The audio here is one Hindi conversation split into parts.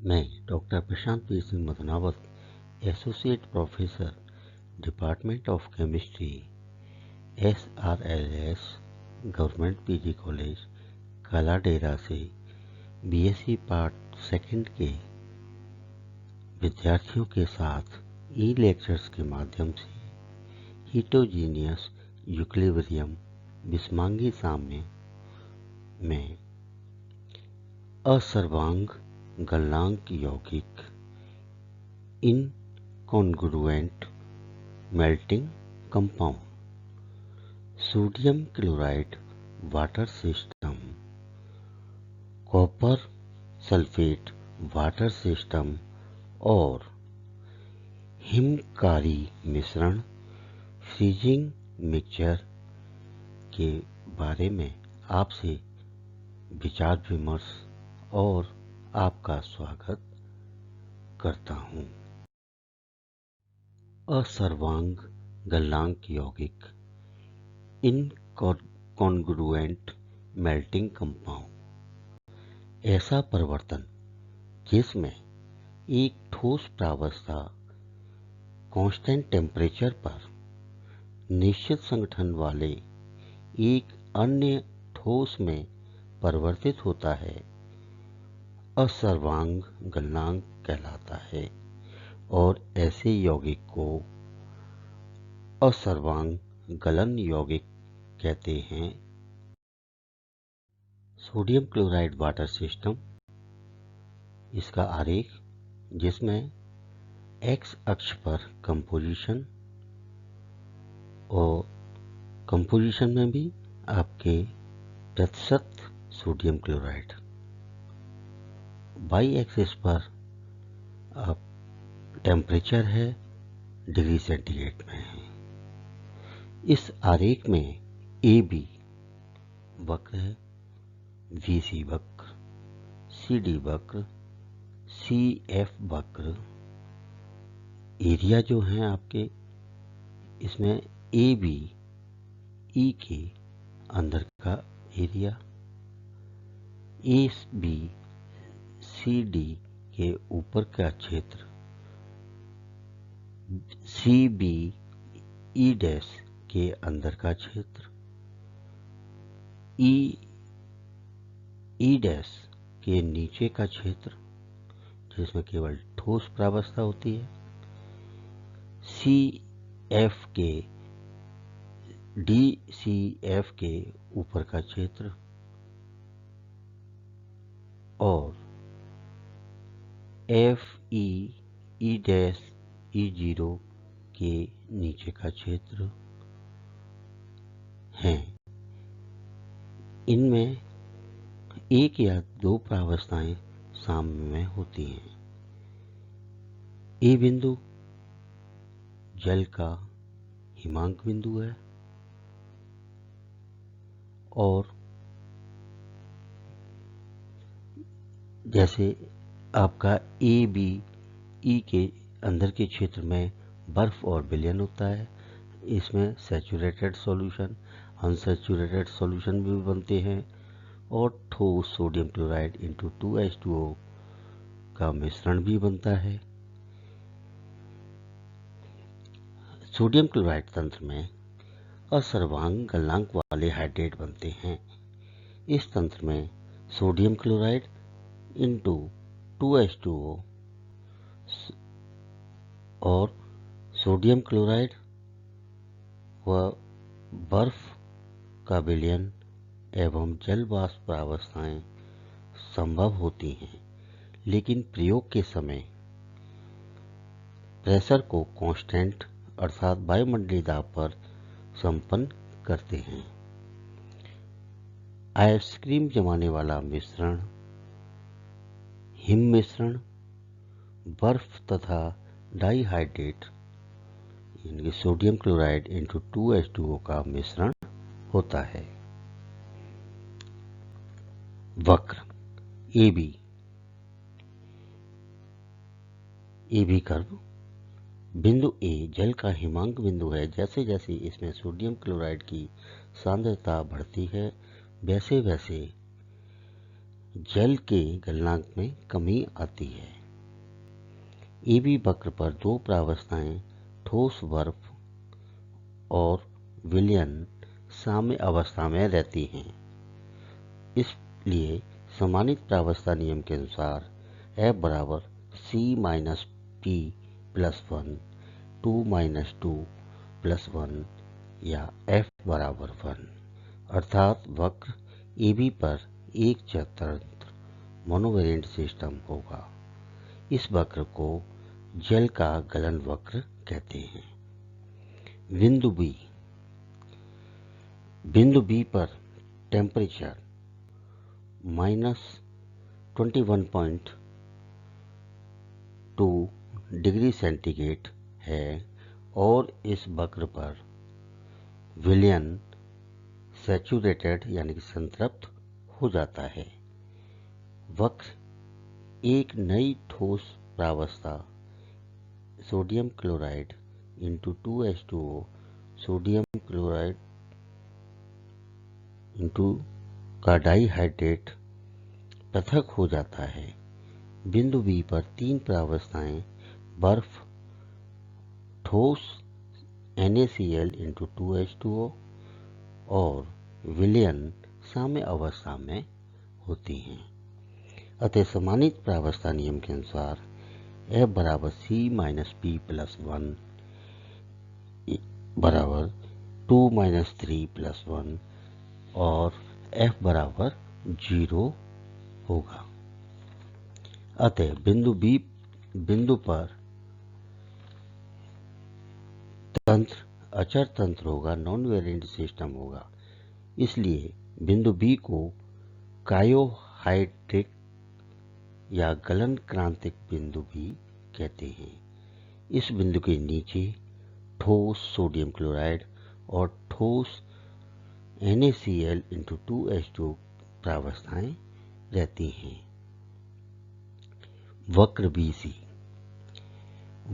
मैं doctor Prashant P Singh Madhnawat, associate professor, department of chemistry, SRLS, government PG college, Kaladera से बीएससी पार्ट सेकंड के विद्यार्थियों के साथ ई लेक्चर्स के माध्यम से हीटोजीनियस यूक्लिब्रियम विषमांगी साम्य में असर्वांग गलनांक यौगिक incongruent melting compound, sodium chloride water system, copper sulphate water system और हिमकारी मिश्रण फ्रीजिंग मिक्सचर के बारे में आपसे विचार विमर्श और आपका स्वागत करता हूँ। असर्वांग गलनांक यौगिक इनकॉन्ग्रुएंट मेल्टिंग कंपाउंड ऐसा परिवर्तन जिसमें एक ठोस प्रावस्था कांस्टेंट टेम्परेचर पर निश्चित संगठन वाले एक अन्य ठोस में परिवर्तित होता है, असर्वांग गलनांक कहलाता है और ऐसे यौगिक को असर्वांग गलन यौगिक कहते हैं। सोडियम क्लोराइड वाटर सिस्टम, इसका आरेख जिसमें एक्स अक्ष पर कंपोजिशन और कंपोजिशन में भी आपके प्रतिशत सोडियम क्लोराइड, वाई एक्सिस पर आप टेम्परेचर है डिग्री सेंटीग्रेड में है। इस आरेख में ए बी वक्र है, VC वक्र, CD वक्र, CF वक्र, एरिया जो है आपके इसमें AB E के अंदर का एरिया, AB CD के ऊपर का क्षेत्र, CB E डैश के अंदर का क्षेत्र, E डैश के नीचे का क्षेत्र जिसमें केवल ठोस प्रावस्था होती है, CF के DCF के ऊपर का क्षेत्र और FE E डैश E0 के नीचे का क्षेत्र हैं। इनमें एक या दो प्रावस्थाएं साम्य में होती हैं। ए बिंदु जल का हिमांक बिंदु है और जैसे आपका ABE के अंदर के क्षेत्र में बर्फ और विलयन होता है, इसमें सैचुरेटेड सॉल्यूशन, अनसैचुरेटेड सॉल्यूशन भी बनते हैं और ठोस सोडियम क्लोराइड इंटू 2H2O का मिश्रण भी बनता है। सोडियम क्लोराइड तंत्र में असर्वांग गलनांक वाले हाइड्रेट बनते हैं। इस तंत्र में सोडियम क्लोराइड इंटू 2H2O और सोडियम क्लोराइड व बर्फ का विलयन एवं जल वाष्प प्रावस्थाएं संभव होती हैं, लेकिन प्रयोग के समय प्रेशर को कांस्टेंट अर्थात वायुमंडलीय दाब पर संपन्न करते हैं। आइसक्रीम जमाने वाला मिश्रण, हिम मिश्रण, बर्फ तथा डाइहाइड्रेट यानी सोडियम क्लोराइड इंटू 2H2O का मिश्रण होता है। वक्र AB कर्व, बिंदु ए जल का हिमांक बिंदु है। जैसे जैसे इसमें सोडियम क्लोराइड की सांद्रता बढ़ती है, वैसे वैसे जल के गलनांक में कमी आती है। AB वक्र पर दो प्रावस्थाएं ठोस बर्फ और विलयन साम्य अवस्था में रहती हैं। इसलिए समानित प्रावस्था नियम के अनुसार F बराबर C minus P plus 1 2 minus 2 plus 1 या F बराबर 1, अर्थात वक्र AB पर एक चरतंत्र मोनोवेरिएंट सिस्टम होगा। इस वक्र को जल का गलन वक्र कहते हैं। बिंदु B पर टेम्परेचर -21.2 डिग्री सेंटीग्रेड है और इस वक्र पर विलयन सैचुरेटेड यानी कि संतृप्त हो जाता है। वक्र एक नई ठोस प्रावस्था sodium chloride into 2H2O sodium chloride into का डाइहाइड्रेट पृथक हो जाता है। बिंदु B पर तीन प्रावस्थाएं बर्फ ठोस NaCl इंटू 2H2O और विलयन साम्य अवस्था में होती हैं। अतः समानित प्रावस्था नियम के अनुसार F बराबर C माइनस P प्लस 1 बराबर 2 माइनस 3 प्लस 1 और F बराबर 0 होगा। अतः बिंदु पर तंत्र अचर तंत्र होगा, नॉन वेरिएंट सिस्टम होगा। इसलिए बिंदु B को कायोहाइड्रिक या गलन क्रांतिक बिंदु भी कहते हैं। इस बिंदु के नीचे ठोस सोडियम क्लोराइड और ठोस NaCl इंटू 2H2 प्रावस्थाएं रहती हैं।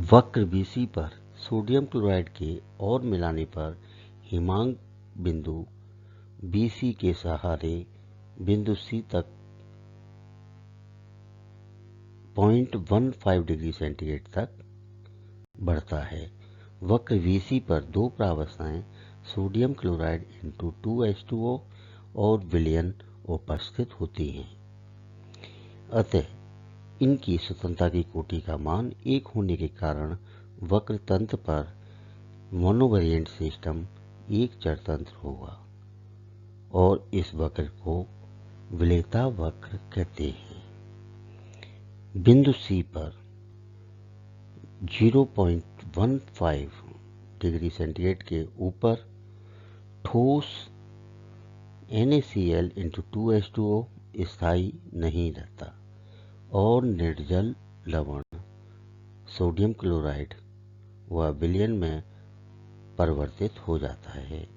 वक्र BC पर सोडियम क्लोराइड के और मिलाने पर हिमांक बिंदु BC के सहारे बिंदु C तक 0.15 डिग्री सेंटीग्रेड तक बढ़ता है। वक्र VC पर दो प्रावस्थाएं सोडियम क्लोराइड इंटू 2H2O और विलयन उपस्थित होती हैं। अतः इनकी स्वतंत्रता की कोटि का मान 1 होने के कारण वक्र तंत्र पर मोनोवेरिएंट सिस्टम एक चरतंत्र होगा और इस वक्र को विलेयता वक्र कहते हैं। बिंदु C पर 0.15 डिग्री सेंटीग्रेड के ऊपर ठोस NaCl इंटू 2H2O स्थायी नहीं रहता और निर्जल लवण सोडियम क्लोराइड व विलयन में परिवर्तित हो जाता है।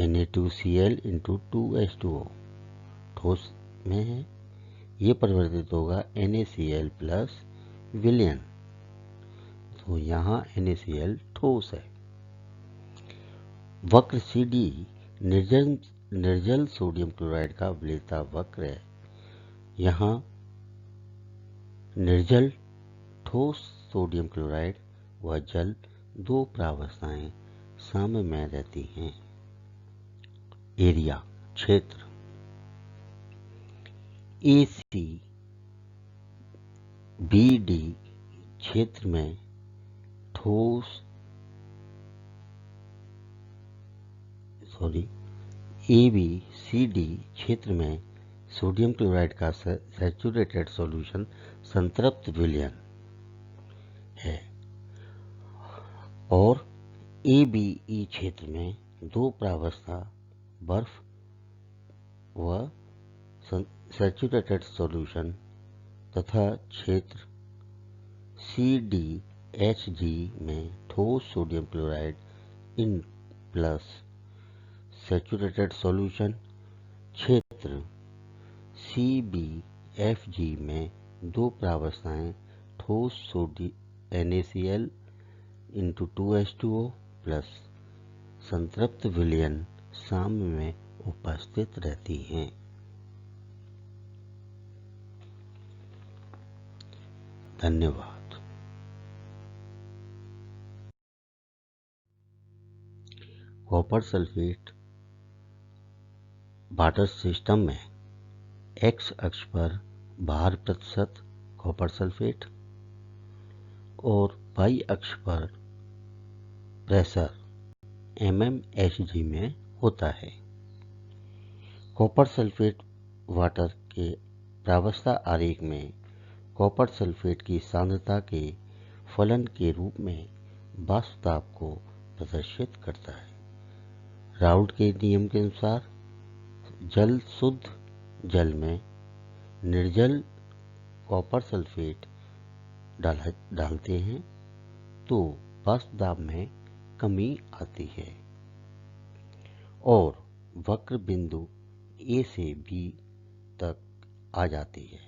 Na2Cl इंटू 2H2O ठोस में है, ये परिवर्तित होगा NaCl प्लस विलयन, तो यहाँ NaCl ठोस है। वक्र CD निर्जल सोडियम क्लोराइड का विलेयता वक्र है। यहाँ निर्जल ठोस सोडियम क्लोराइड व जल दो प्रावस्थाएं साम्य में रहती हैं। एरिया क्षेत्र AC BD क्षेत्र में AB CD क्षेत्र में सोडियम क्लोराइड का सैचुरेटेड सॉल्यूशन संतृप्त विलयन है और ABE क्षेत्र में दो प्रावस्था बर्फ व सैचुरेटेड सॉल्यूशन तथा क्षेत्र CDHG में ठोस sodium chloride in plus saturated solution, क्षेत्र CBFG में दो प्रावस्थाएं ठोस NaCl इंटू 2H2O प्लस संतृप्त विलयन साम्य में उपस्थित रहती हैं। धन्यवाद। कॉपर सल्फेट वाटर सिस्टम में एक्स अक्ष पर भार प्रतिशत कॉपर सल्फेट और वाई अक्ष पर प्रेशर mmHg में होता है। कॉपर सल्फेट वाटर के प्रावस्था आरेख में कॉपर सल्फेट की सांद्रता के फलन के रूप में वाष्प दाब को प्रदर्शित करता है। राउल्ट के नियम के अनुसार शुद्ध जल में निर्जल कॉपर सल्फेट डालते हैं तो वाष्प दाब में कमी आती है और वक्र बिंदु A से B तक आ जाती है।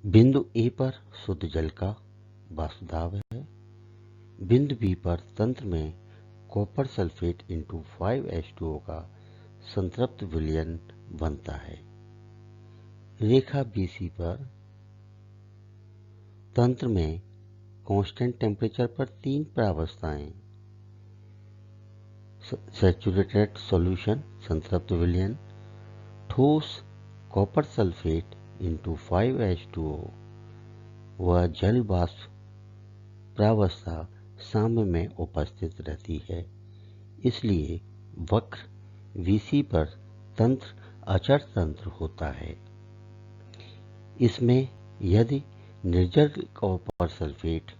बिंदु A पर शुद्ध जल का वाष्प दाब है। बिंदु B पर तंत्र में कॉपर सल्फेट इंटू 5H2O का संतृप्त विलयन बनता है। रेखा BC पर तंत्र में कांस्टेंट टेम्परेचर पर तीन प्रावस्थाएं सैचुरेटेड सॉल्यूशन संतृप्त विलयन, ठोस कॉपर सल्फेट इंटू 5H2O व जल वाष्प प्रावस्था साम्य में उपस्थित रहती है। इसलिए वक्र VC पर तंत्र अचर तंत्र होता है। इसमें यदि निर्जल कॉपर सल्फेट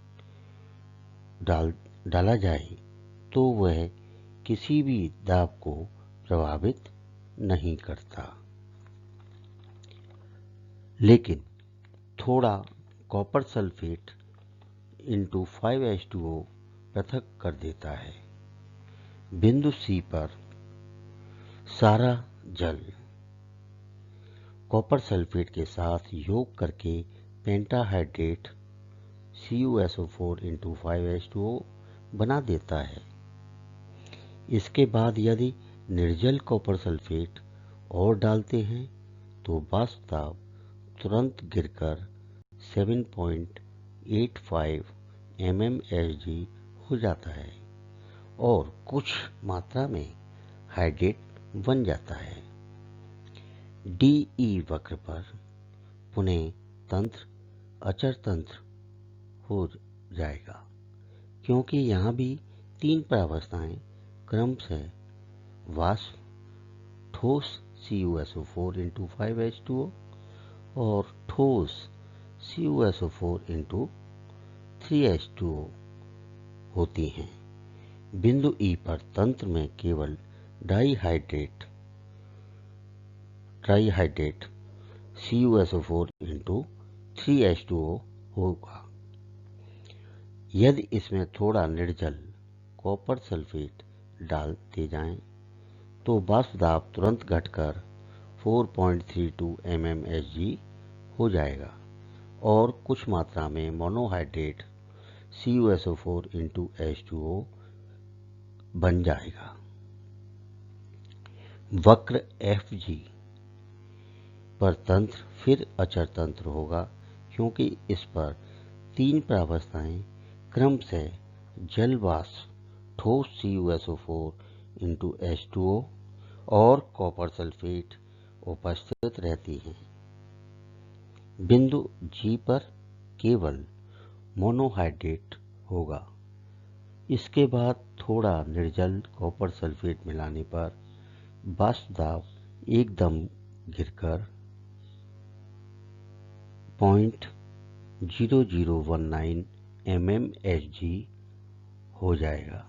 डाला जाए तो वह किसी भी दाब को प्रभावित नहीं करता, लेकिन थोड़ा कॉपर सल्फेट इंटू 5H2O पृथक कर देता है। बिंदु C पर सारा जल कॉपर सल्फेट के साथ योग करके पेंटाहाइड्रेट CuSO4 इंटू 5H2O बना देता है। इसके बाद यदि निर्जल कॉपर सल्फेट और डालते हैं तो वाष्प दाब तुरंत गिरकर 7.85 mmHg हो जाता है और कुछ मात्रा में हाइड्रेट बन जाता है। DE वक्र पर पुनः तंत्र अचर तंत्र हो जाएगा, क्योंकि यहाँ भी तीन प्रावस्थाएं क्रमशः वाष्प ठोस CuSO4 इंटू 5H2O और ठोस CuSO4 इंटू 3H2O होती हैं। बिंदु E पर तंत्र में केवल ट्राईहाइड्रेट CuSO4 इंटू 3H2O होगा। यदि इसमें थोड़ा निर्जल कॉपर सल्फेट डालते जाएं तो वाष्प दाब तुरंत घटकर 4.32 mmHg हो जाएगा और कुछ मात्रा में मोनोहाइड्रेट CuSO4 इंटू H2O बन जाएगा। वक्र FG पर तंत्र फिर अचर तंत्र होगा, क्योंकि इस पर तीन प्रावस्थाएं क्रमशः जल वाष्प ठोस CuSO4 इंटू H2O और कॉपर सल्फेट उपस्थित रहती हैं। बिंदु G पर केवल मोनोहाइड्रेट होगा। इसके बाद थोड़ा निर्जल कॉपर सल्फेट मिलाने पर वाष्प दाब एकदम गिरकर 0.0019 mmHg हो जाएगा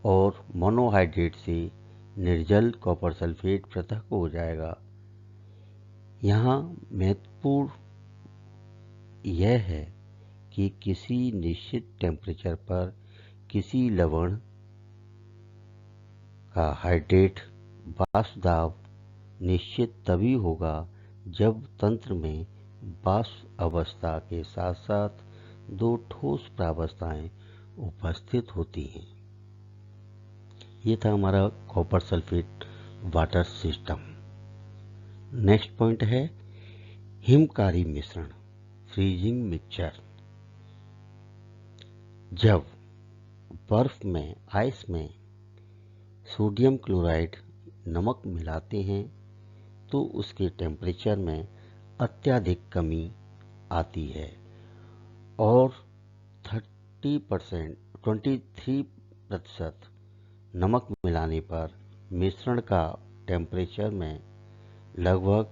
और मोनोहाइड्रेट से निर्जल कॉपर सल्फेट पृथक हो जाएगा। यहाँ महत्वपूर्ण यह है कि किसी निश्चित टेम्परेचर पर किसी लवण का हाइड्रेट वाष्प दाब निश्चित तभी होगा जब तंत्र में वाष्प अवस्था के साथ साथ दो ठोस प्रावस्थाएं उपस्थित होती हैं। ये था हमारा copper sulphate water system. Next point है हिमकारी मिश्रण फ्रीजिंग मिक्सचर। जब बर्फ में आइस में सोडियम क्लोराइड नमक मिलाते हैं तो उसके टेम्परेचर में अत्यधिक कमी आती है और 23% नमक मिलाने पर मिश्रण का टेम्परेचर में लगभग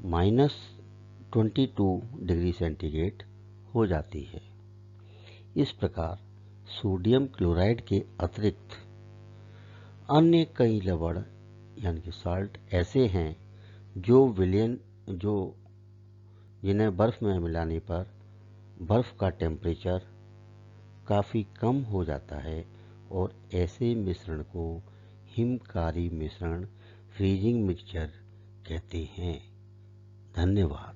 -22 डिग्री सेंटीग्रेड हो जाती है। इस प्रकार सोडियम क्लोराइड के अतिरिक्त अन्य कई लवण यानी कि साल्ट ऐसे हैं जिन्हें बर्फ में मिलाने पर बर्फ का टेम्परेचर काफ़ी कम हो जाता है और ऐसे मिश्रण को हिमकारी मिश्रण फ्रीजिंग मिक्सचर कहते हैं। धन्यवाद।